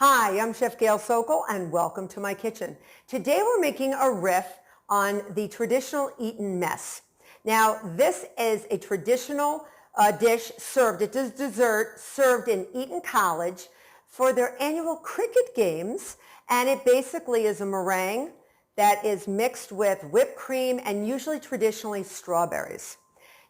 Hi, I'm Chef Gail Sokol and welcome to my kitchen. Today we're making a riff on the traditional Eton mess. Now this is a traditional dish served, it is dessert served in Eton College for their annual cricket games, and it basically is a meringue that is mixed with whipped cream and usually traditionally strawberries.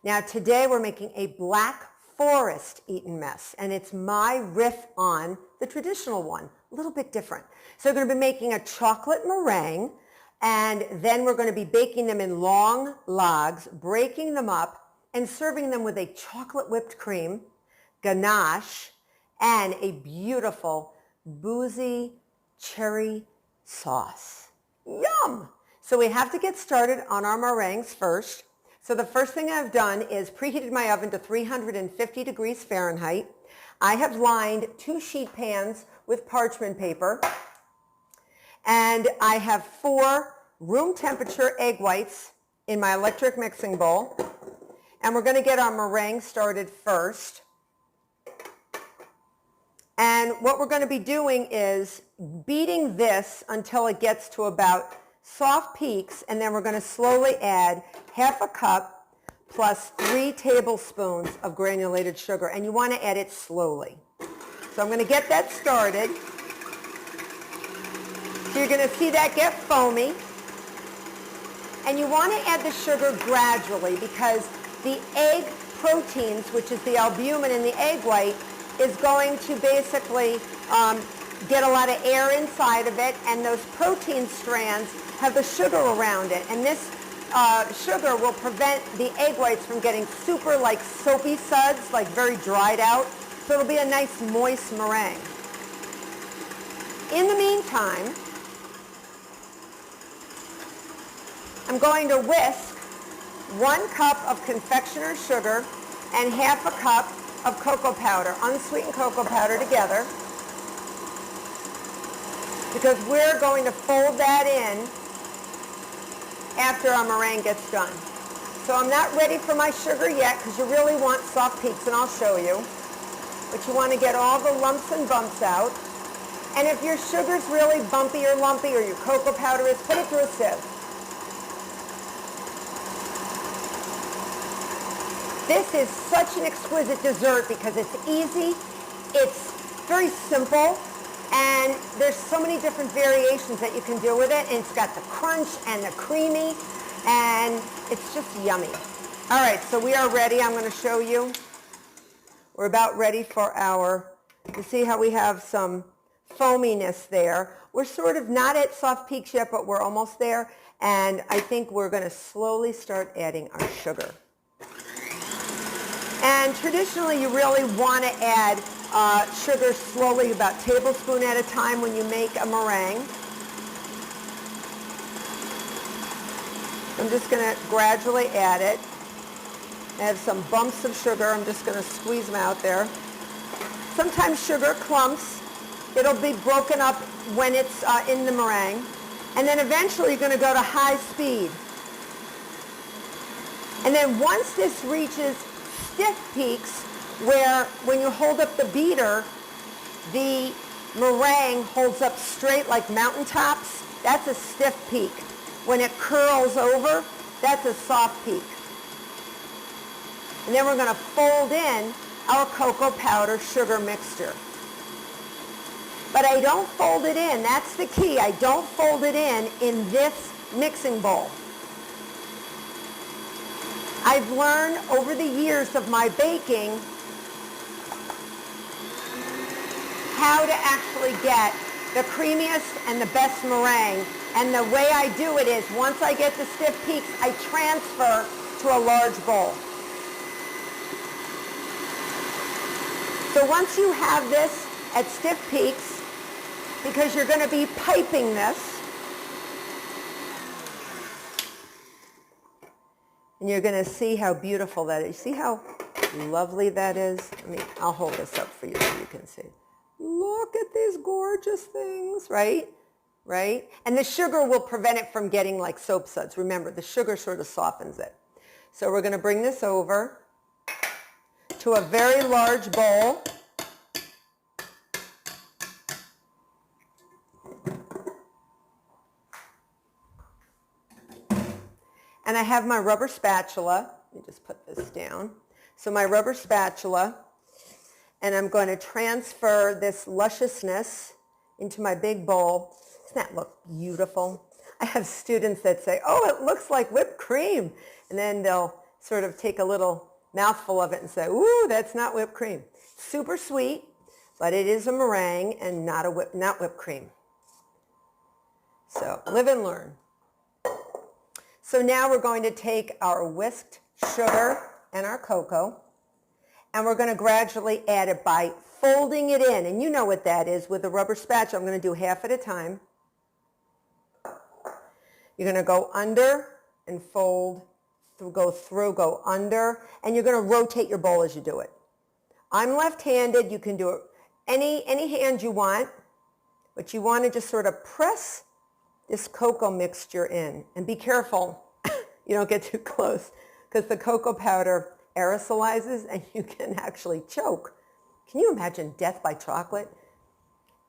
Now today we're making a Black Forest Eton mess, and it's my riff on the traditional one, a little bit different. So we're going to be making a chocolate meringue, and then we're going to be baking them in long logs, breaking them up, and serving them with a chocolate whipped cream, ganache, and a beautiful Boozy cherry sauce. Yum! So we have to get started on our meringues first. So the first thing I've done is preheated my oven to 350 degrees Fahrenheit. I have lined 2 sheet pans with parchment paper, and I have 4 room temperature egg whites in my electric mixing bowl, and we're going to get our meringue started first. And what we're going to be doing is beating this until it gets to about soft peaks, and then we're going to slowly add half a cup plus 3 tablespoons of granulated sugar, and you want to add it slowly. So I'm going to get that started. So you're going to see that get foamy, and you want to add the sugar gradually because the egg proteins, which is the albumin in the egg white, is going to basically get a lot of air inside of it, and those protein strands have the sugar around it, and this sugar will prevent the egg whites from getting super like soapy suds, like very dried out, so it'll be a nice moist meringue. In the meantime, I'm going to whisk 1 cup of confectioner's sugar and half a cup of cocoa powder, unsweetened cocoa powder, together, because we're going to fold that in after our meringue gets done. So I'm not ready for my sugar yet because you really want soft peaks, and I'll show you. But you want to get all the lumps and bumps out. And if your sugar's really bumpy or lumpy, or your cocoa powder is, put it through a sieve. This is such an exquisite dessert because it's easy, it's very simple, and there's so many different variations that you can do with it, and it's got the crunch and the creamy, and it's just yummy. All right, so we are ready. I'm going to show you. We're about ready for you see how we have some foaminess there. We're sort of not at soft peaks yet, but we're almost there, and I think we're going to slowly start adding our sugar. And traditionally, you really want to add sugar slowly, about a tablespoon at a time when you make a meringue. I'm just going to gradually add it. I have some bumps of sugar. I'm just going to squeeze them out there. Sometimes sugar clumps. It'll be broken up when it's in the meringue. And then eventually, you're going to go to high speed. And then once this reaches stiff peaks, where when you hold up the beater, the meringue holds up straight like mountaintops, that's a stiff peak. When it curls over, that's a soft peak. And then we're going to fold in our cocoa powder sugar mixture. But I don't fold it in, that's the key. I don't fold it in this mixing bowl. I've learned over the years of my baking how to actually get the creamiest and the best meringue. And the way I do it is, once I get the stiff peaks, I transfer to a large bowl. So once you have this at stiff peaks, because you're going to be piping this, and you're going to see how beautiful that is. See how lovely that is? I'll hold this up for you so you can see. Look at these gorgeous things, right? Right? And the sugar will prevent it from getting like soap suds. Remember, the sugar sort of softens it. So we're going to bring this over to a very large bowl. And I have my rubber spatula. Let me just put this down. So my rubber spatula, and I'm going to transfer this lusciousness into my big bowl. Doesn't that look beautiful? I have students that say, oh, it looks like whipped cream. And then they'll sort of take a little mouthful of it and say, ooh, that's not whipped cream. Super sweet, but it is a meringue and not whipped cream. So live and learn. So now we're going to take our whisked sugar and our cocoa, and we're going to gradually add it by folding it in. And you know what that is. With a rubber spatula, I'm going to do half at a time. You're going to go under and fold, go through, go under, and you're going to rotate your bowl as you do it. I'm left-handed. You can do it any hand you want, but you want to just sort of press this cocoa mixture in. And be careful you don't get too close, because the cocoa powder aerosolizes and you can actually choke. Can you imagine death by chocolate?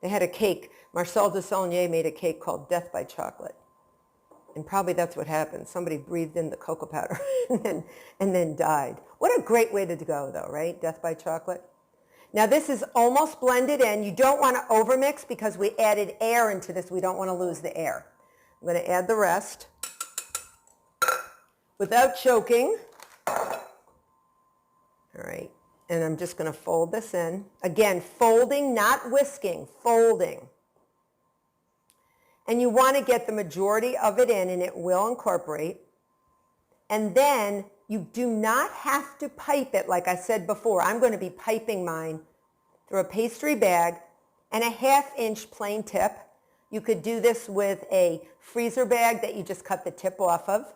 They had a cake. Marcel Desaulniers made a cake called Death by Chocolate. And probably that's what happened. Somebody breathed in the cocoa powder and then died. What a great way to go, though, right? Death by chocolate. Now this is almost blended in. You don't want to overmix because we added air into this. We don't want to lose the air. I'm going to add the rest without choking. All right. And I'm just going to fold this in. Again, folding, not whisking, folding. And you want to get the majority of it in, and it will incorporate. And then you do not have to pipe it like I said before. I'm going to be piping mine through a pastry bag and a 1/2 inch plain tip. You could do this with a freezer bag that you just cut the tip off of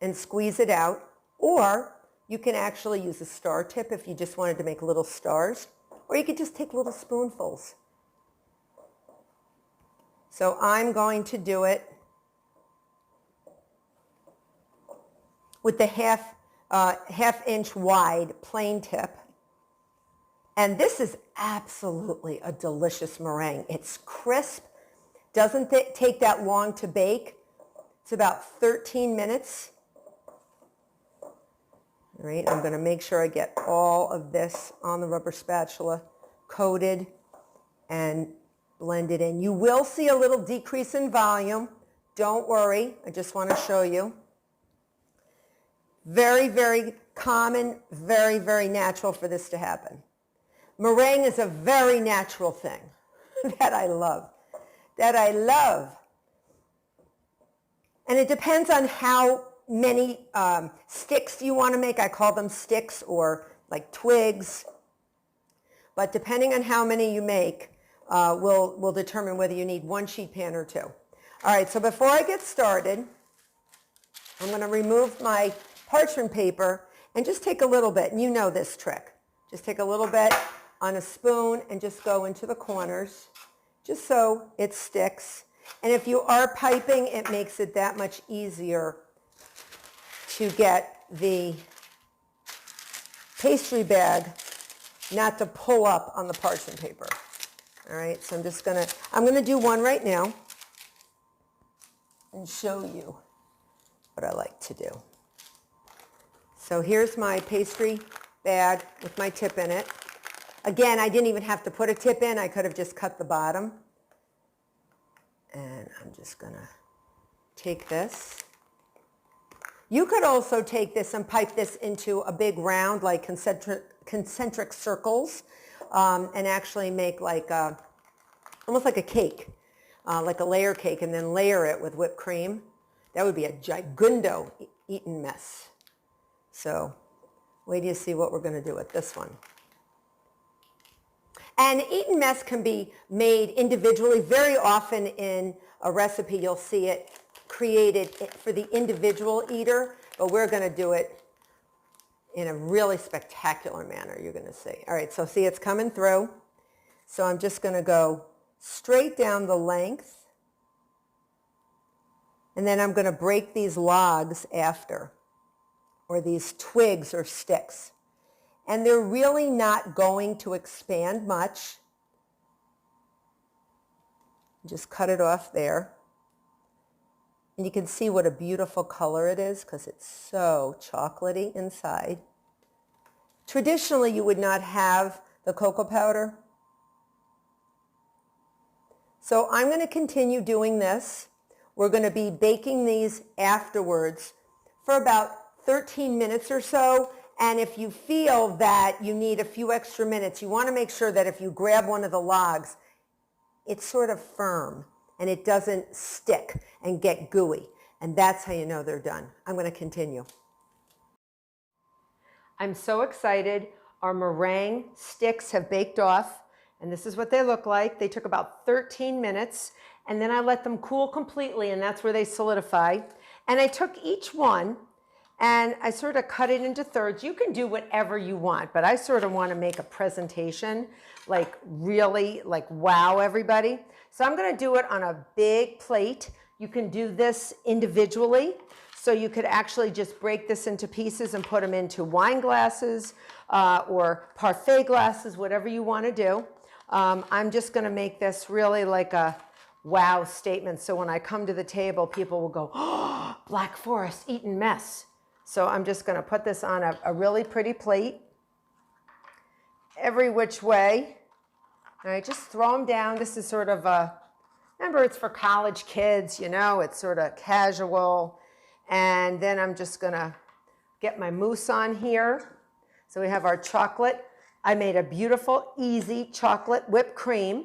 and squeeze it out. Or you can actually use a star tip if you just wanted to make little stars. Or you could just take little spoonfuls. So I'm going to do it with the half inch wide plain tip. And this is absolutely a delicious meringue. It's crisp, doesn't take that long to bake. It's about 13 minutes. All right, I'm going to make sure I get all of this on the rubber spatula, coated and blended in. You will see a little decrease in volume. Don't worry, I just want to show you. Very, very common, very, very natural for this to happen. Meringue is a very natural thing that I love. And it depends on how many sticks you want to make. I call them sticks or like twigs. But depending on how many you make, will determine whether you need 1 sheet pan or 2. All right, so before I get started, I'm going to remove my parchment paper and just take a little bit. And you know this trick. Just take a little bit on a spoon and just go into the corners, just so it sticks. And if you are piping, it makes it that much easier to get the pastry bag not to pull up on the parchment paper. All right, so I'm going to do one right now and show you what I like to do. So here's my pastry bag with my tip in it. Again, I didn't even have to put a tip in. I could have just cut the bottom. And I'm just going to take this. You could also take this and pipe this into a big round, like concentric circles, and actually make like almost like a cake, like a layer cake, and then layer it with whipped cream. That would be a gigundo Eton mess. So wait till you see what we're going to do with this one. And Eton mess can be made individually. Very often in a recipe you'll see it created for the individual eater, but we're going to do it in a really spectacular manner, you're going to see. All right, so see, it's coming through. So I'm just going to go straight down the length, and then I'm going to break these logs after, or these twigs or sticks. And they're really not going to expand much. Just cut it off there. And you can see what a beautiful color it is because it's so chocolatey inside. Traditionally, you would not have the cocoa powder. So I'm going to continue doing this. We're going to be baking these afterwards for about 13 minutes or so. And if you feel that you need a few extra minutes, you want to make sure that if you grab one of the logs, it's sort of firm and it doesn't stick and get gooey. And that's how you know they're done. I'm going to continue. I'm so excited. Our meringue sticks have baked off, and this is what they look like. They took about 13 minutes, and then I let them cool completely, and that's where they solidify. And I took each one, and I sort of cut it into thirds. You can do whatever you want, but I sort of want to make a presentation, like really, like wow everybody. So I'm going to do it on a big plate. You can do this individually. So you could actually just break this into pieces and put them into wine glasses or parfait glasses, whatever you want to do. I'm just going to make this really like a wow statement. So when I come to the table, people will go, oh, Black Forest eaten mess. So I'm just going to put this on a really pretty plate, every which way. All right, just throw them down. This is sort of a, remember, it's for college kids, you know, it's sort of casual. And then I'm just going to get my mousse on here. So we have our chocolate. I made a beautiful, easy chocolate whipped cream.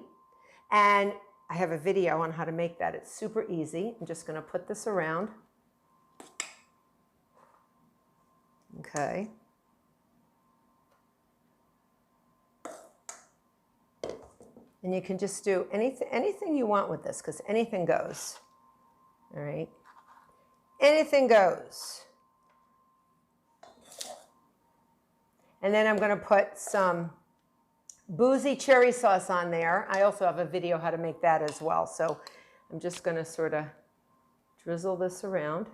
And I have a video on how to make that. It's super easy. I'm just going to put this around. Okay. And you can just do anything you want with this, because anything goes. All right. Anything goes. And then I'm going to put some Boozy cherry sauce on there. I also have a video how to make that as well. So I'm just going to sort of drizzle this around.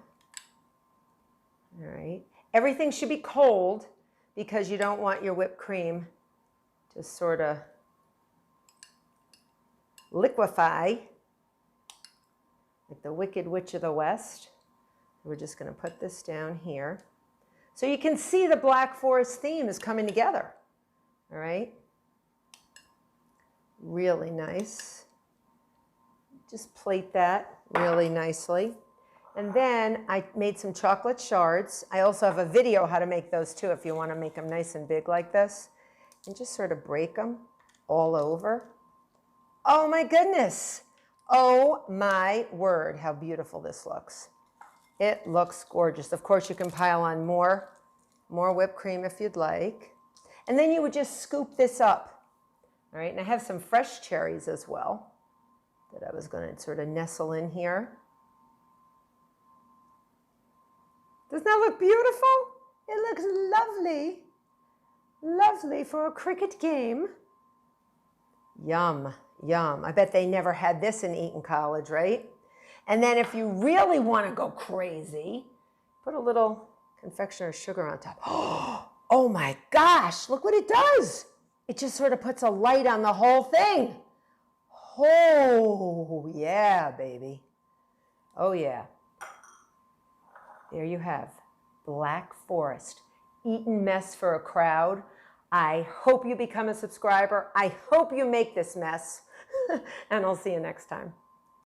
All right. Everything should be cold because you don't want your whipped cream to sort of liquefy like the Wicked Witch of the West. We're just going to put this down here. So you can see the Black Forest theme is coming together. All right. Really nice. Just plate that really nicely. And then I made some chocolate shards. I also have a video how to make those too if you want to make them nice and big like this. And just sort of break them all over. Oh my goodness. Oh my word, how beautiful this looks. It looks gorgeous. Of course, you can pile on more whipped cream if you'd like. And then you would just scoop this up. All right, and I have some fresh cherries as well that I was going to sort of nestle in here. Doesn't that look beautiful? It looks lovely. Lovely for a cricket game. Yum, yum. I bet they never had this in Eton College, right? And then if you really want to go crazy, put a little confectioner's sugar on top. Oh my gosh, look what it does. It just sort of puts a light on the whole thing. Oh, yeah, baby. Oh, yeah. There you have Black Forest eaten mess for a crowd. I hope you become a subscriber. I hope you make this mess. And I'll see you next time.